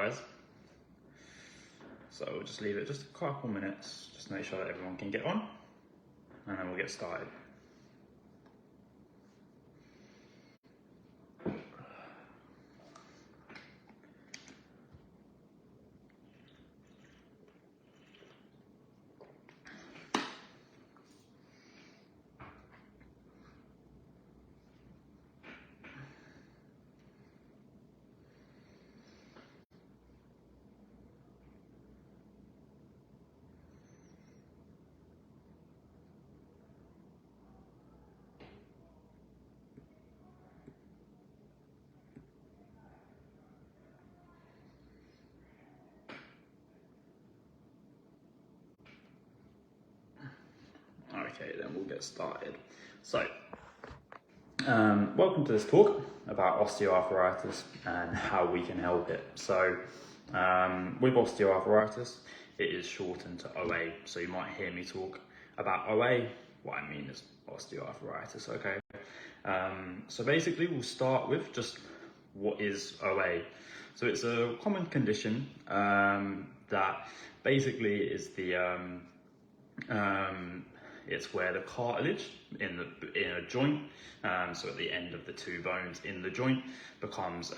guys. So we'll just leave it just a couple minutes, just to make sure that everyone can get on, and then we'll get started. Okay, then we'll get started. So, welcome to this talk about osteoarthritis and how we can help it. So, with osteoarthritis, it is shortened to OA. So you might hear me talk about OA. What I mean is osteoarthritis, okay? So basically we'll start with just what is OA. So it's a common condition that basically is it's where the cartilage in a joint, so at the end of the two bones in the joint, becomes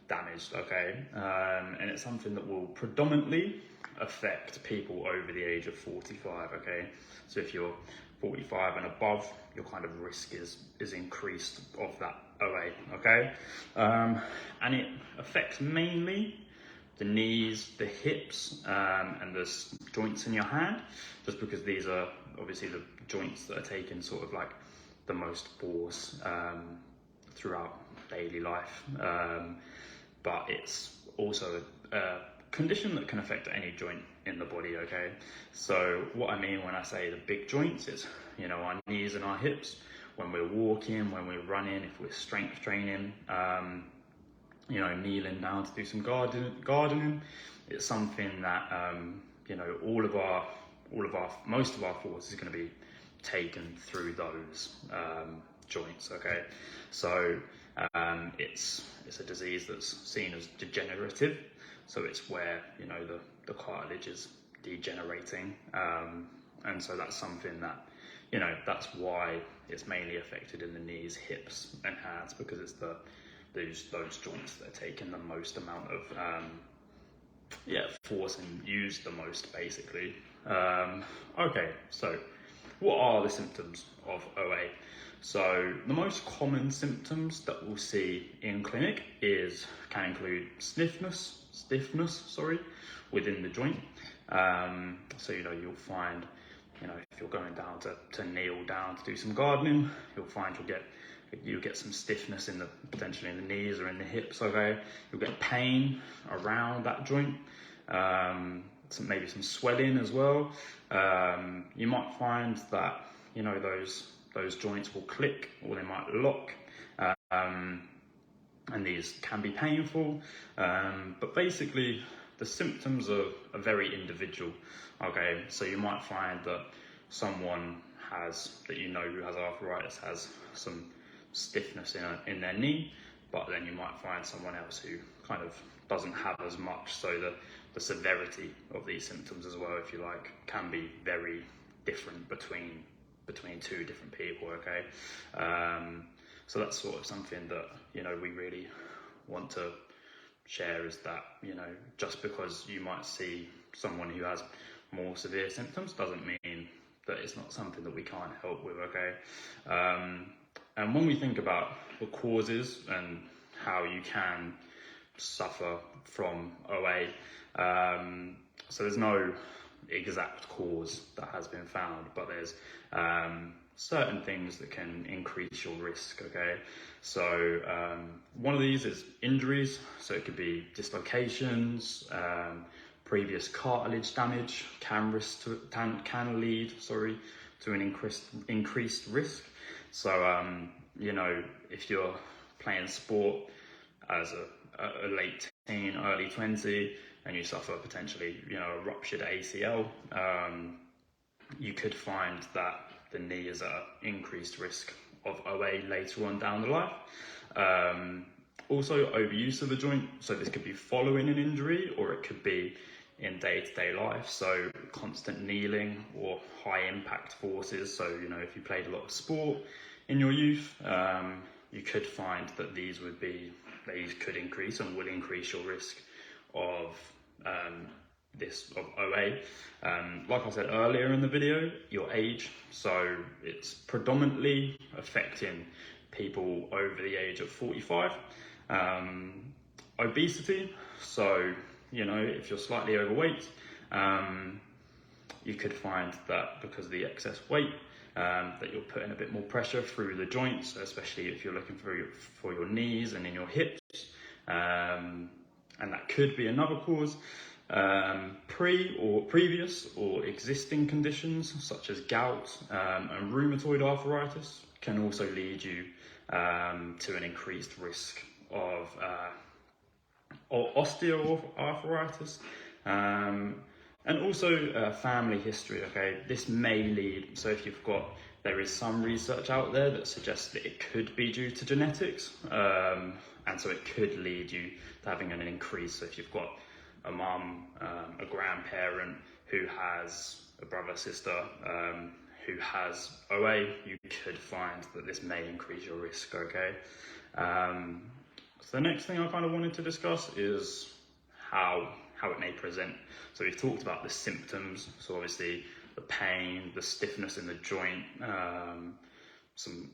damaged, okay? And it's something that will predominantly affect people over the age of 45, okay? So if you're 45 and above, your kind of risk is increased of that OA, okay? And it affects mainly the knees, the hips, and the joints in your hand, just because these are obviously the joints that are taking sort of like the most force throughout daily life. But it's also a condition that can affect any joint in the body, okay? So what I mean when I say the big joints is, you know, our knees and our hips, when we're walking, when we're running, if we're strength training, you know, kneeling down to do some gardening, it's something that, you know, most of our force is going to be taken through those joints, okay? So it's a disease that's seen as degenerative, so it's where, you know, the cartilage is degenerating, and so that's something that, you know, that's why it's mainly affected in the knees, hips and hands, because it's those joints that are taking the most amount of force and used the most, basically. Okay, so what are the symptoms of OA? So the most common symptoms that we'll see in clinic can include stiffness, within the joint. So, you know, you'll find, you know, if you're going down to kneel down to do some gardening, you'll find you'll get some stiffness potentially in the knees or in the hips, okay? You'll get pain around that joint, maybe some swelling as well. You might find that, you know, those joints will click or they might lock, and these can be painful, but basically the symptoms are very individual, okay? So you might find that someone who has arthritis has some stiffness in their knee, but then you might find someone else who kind of doesn't have as much. So the severity of these symptoms as well, if you like, can be very different between two different people, okay? So that's sort of something that, you know, we really want to share, is that, you know, just because you might see someone who has more severe symptoms doesn't mean that it's not something that we can't help with, okay? And when we think about the causes and how you can suffer from OA, so there's no exact cause that has been found, but there's certain things that can increase your risk, okay? So one of these is injuries, so it could be dislocations, previous cartilage damage can lead to an increased risk. So you know, if you're playing sport as a late teen, early 20, and you suffer potentially, you know, a ruptured ACL, you could find that the knee is at increased risk of OA later on down the line. Also, overuse of the joint, so this could be following an injury or it could be in day-to-day life, so constant kneeling or high impact forces. So, you know, if you played a lot of sport in your youth, you could find that these could increase and will increase your risk of of OA. Like I said earlier in the video, your age, so it's predominantly affecting people over the age of 45. Obesity, so you know, if you're slightly overweight, you could find that because of the excess weight, that you're putting a bit more pressure through the joints, especially if you're looking for your knees and in your hips, and that could be another cause. Previous or existing conditions such as gout and rheumatoid arthritis can also lead you to an increased risk of osteoarthritis, and also family history. Okay, this may lead, so if there is some research out there that suggests that it could be due to genetics, and so it could lead you to having an increase. So if you've got a mum, a grandparent who has a brother, sister, who has OA, you could find that this may increase your risk, okay? So the next thing I kind of wanted to discuss is how it may present. So we've talked about the symptoms, so obviously the pain, the stiffness in the joint,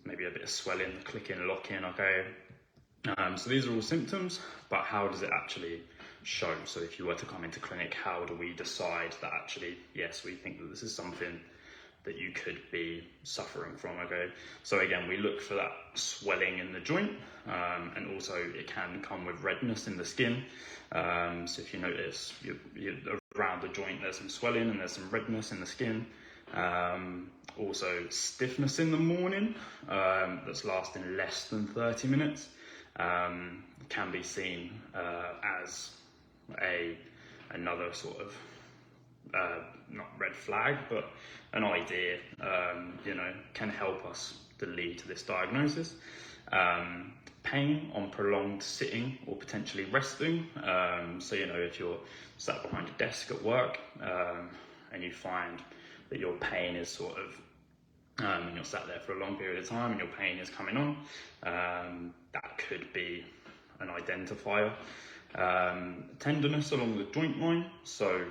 maybe a bit of swelling, clicking, locking, okay? So these are all symptoms, but how does it actually show? So if you were to come into clinic, how do we decide that actually, yes, we think that this is something that you could be suffering from, okay? So again, we look for that swelling in the joint, and also it can come with redness in the skin. So if you notice you're around the joint, there's some swelling and there's some redness in the skin. Also stiffness in the morning, that's lasting less than 30 minutes, can be seen as another sort of not red flag, but an idea, you know, can help us to lead to this diagnosis. Pain on prolonged sitting or potentially resting. So, you know, if you're sat behind a desk at work, and you find that your pain is sort of, and you're sat there for a long period of time and your pain is coming on, that could be an identifier. Tenderness along the joint line, so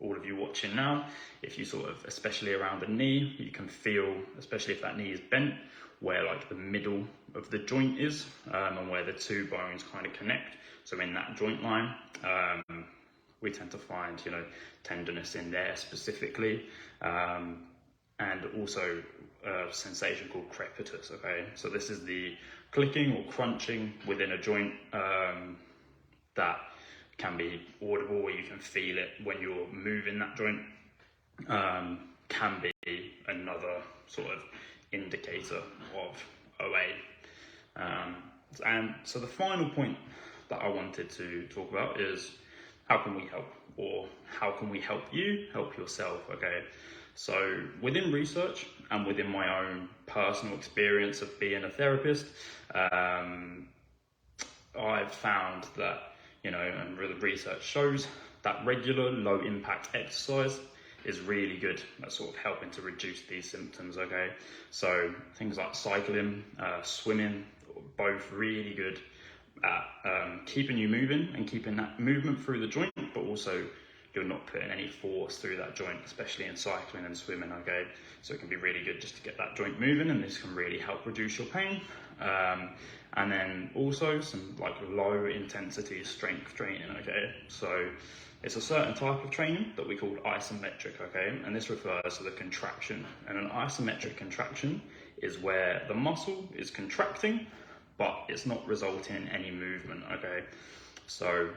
all of you watching now, if you sort of, especially around the knee, you can feel, especially if that knee is bent, where like the middle of the joint is, and where the two bones kind of connect. So in that joint line, we tend to find, you know, tenderness in there specifically, and also a sensation called crepitus, okay? So this is the clicking or crunching within a joint, that can be audible, or you can feel it when you're moving that joint, can be another sort of indicator of OA. And so the final point that I wanted to talk about is how can we help, or how can we help you help yourself, okay? So within research and within my own personal experience of being a therapist, I've found that, you know, and the research shows that regular low impact exercise is really good at sort of helping to reduce these symptoms, okay? So things like cycling, swimming, both really good at keeping you moving and keeping that movement through the joint, but also you're not putting any force through that joint, especially in cycling and swimming, okay? So it can be really good just to get that joint moving, and this can really help reduce your pain. And then also some like low intensity strength training, okay? So it's a certain type of training that we call isometric, okay? And this refers to the contraction. And an isometric contraction is where the muscle is contracting, but it's not resulting in any movement, okay? So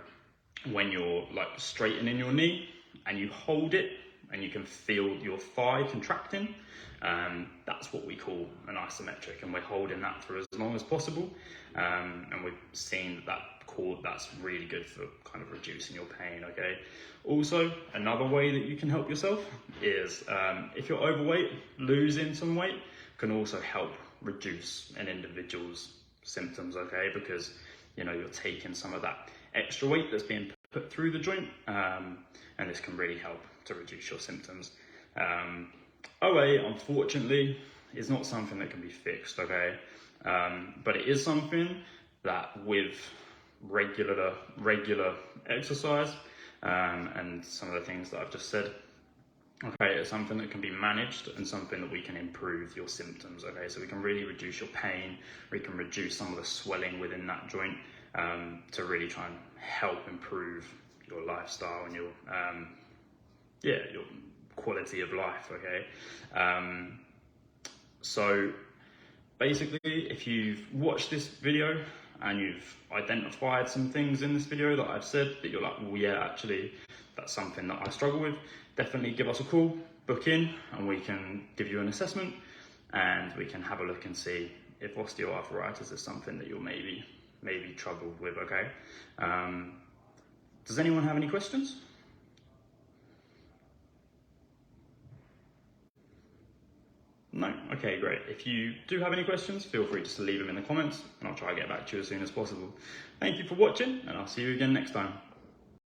when you're like straightening your knee and you hold it and you can feel your thigh contracting, that's what we call an isometric, and we're holding that for as long as possible, and we've seen that's really good for kind of reducing your pain, okay? Also, another way that you can help yourself is, if you're overweight, losing some weight can also help reduce an individual's symptoms, okay? Because you're taking some of that extra weight that's being put through the joint, and this can really help to reduce your symptoms. OA, unfortunately, is not something that can be fixed, okay? But it is something that with regular exercise, and some of the things that I've just said, okay, it's something that can be managed and something that we can improve your symptoms, okay? So we can really reduce your pain, we can reduce some of the swelling within that joint, to really try and help improve your lifestyle and your quality of life, okay? So basically, if you've watched this video and you've identified some things in this video that I've said that you're like, well, yeah, actually, that's something that I struggle with, definitely give us a call, book in, and we can give you an assessment, and we can have a look and see if osteoarthritis is something that you're maybe troubled with, okay? Does anyone have any questions? No? Okay, great. If you do have any questions, feel free just to leave them in the comments, and I'll try to get back to you as soon as possible. Thank you for watching, and I'll see you again next time.